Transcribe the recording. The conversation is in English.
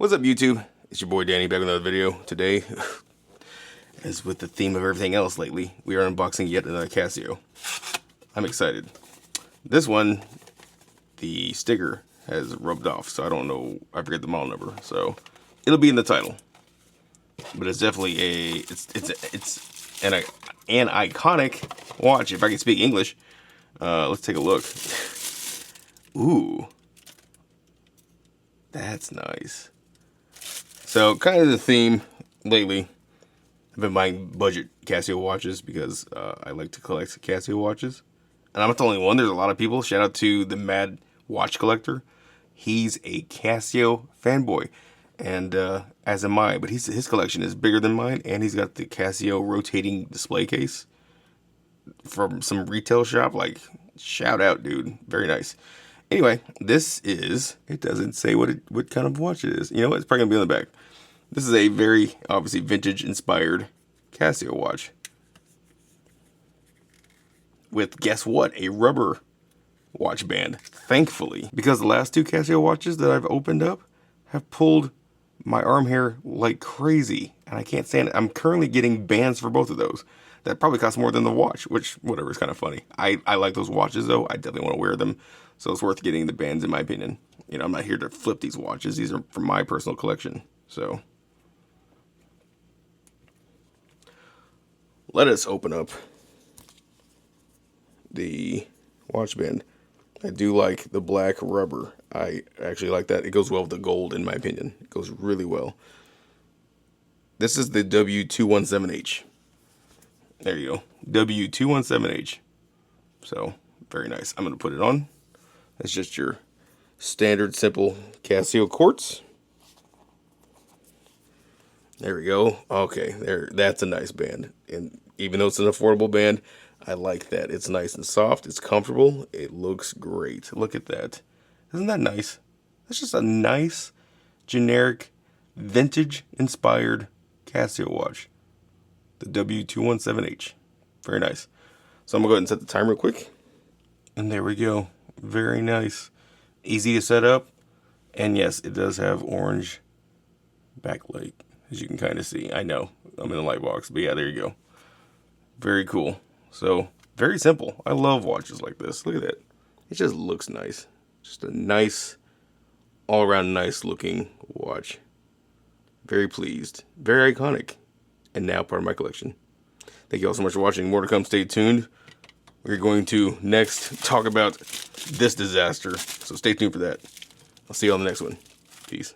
What's up, YouTube? It's your boy Danny back with another video. Today, as with the theme of everything else lately, we are unboxing yet another Casio. I'm excited. This one, the sticker has rubbed off, so I don't know, I forget the model number, so it'll be in the title. But it's definitely it's an iconic watch, if I can speak English. Let's take a look. Ooh. That's nice. So, kind of the theme lately, I've been buying budget Casio watches because I like to collect Casio watches. And I'm not the only one, there's a lot of people. Shout out to the Mad Watch Collector. He's a Casio fanboy, and as am I, but his collection is bigger than mine, and he's got the Casio rotating display case from some retail shop. Like, shout out, dude. Very nice. Anyway, this is, it doesn't say what kind of watch it is. You know what? It's probably going to be on the back. This is a very, obviously, vintage-inspired Casio watch. With, guess what? A rubber watch band. Thankfully. Because the last two Casio watches that I've opened up have pulled my arm hair like crazy. And I can't stand it. I'm currently getting bands for both of those. That probably costs more than the watch, which, whatever, is kind of funny. I like those watches, though. I definitely want to wear them. So it's worth getting the bands, in my opinion. You know, I'm not here to flip these watches. These are from my personal collection. So, let us open up the watch band. I do like the black rubber. I actually like that. It goes well with the gold, in my opinion. It goes really well. This is the W217H. There you go. W217H. So, very nice. I'm going to put it on. That's just your standard, simple Casio quartz. There we go. Okay, there. That's a nice band. And even though it's an affordable band, I like that. It's nice and soft. It's comfortable. It looks great. Look at that. Isn't that nice? That's just a nice, generic, vintage-inspired Casio watch. The W217H. Very nice. So I'm going to go ahead and set the time real quick. And there we go. Very nice. Easy to set up. And yes, it does have orange backlight, as you can kind of see. I know, I'm in the light box, but yeah, there you go. Very cool. So, very simple. I love watches like this. Look at that. It just looks nice. Just a nice, all-around nice looking watch. Very pleased. Very iconic. And now part of my collection. Thank you all so much for watching. More to come. Stay tuned. We're going to next talk about this disaster. So stay tuned for that. I'll see you on the next one. Peace.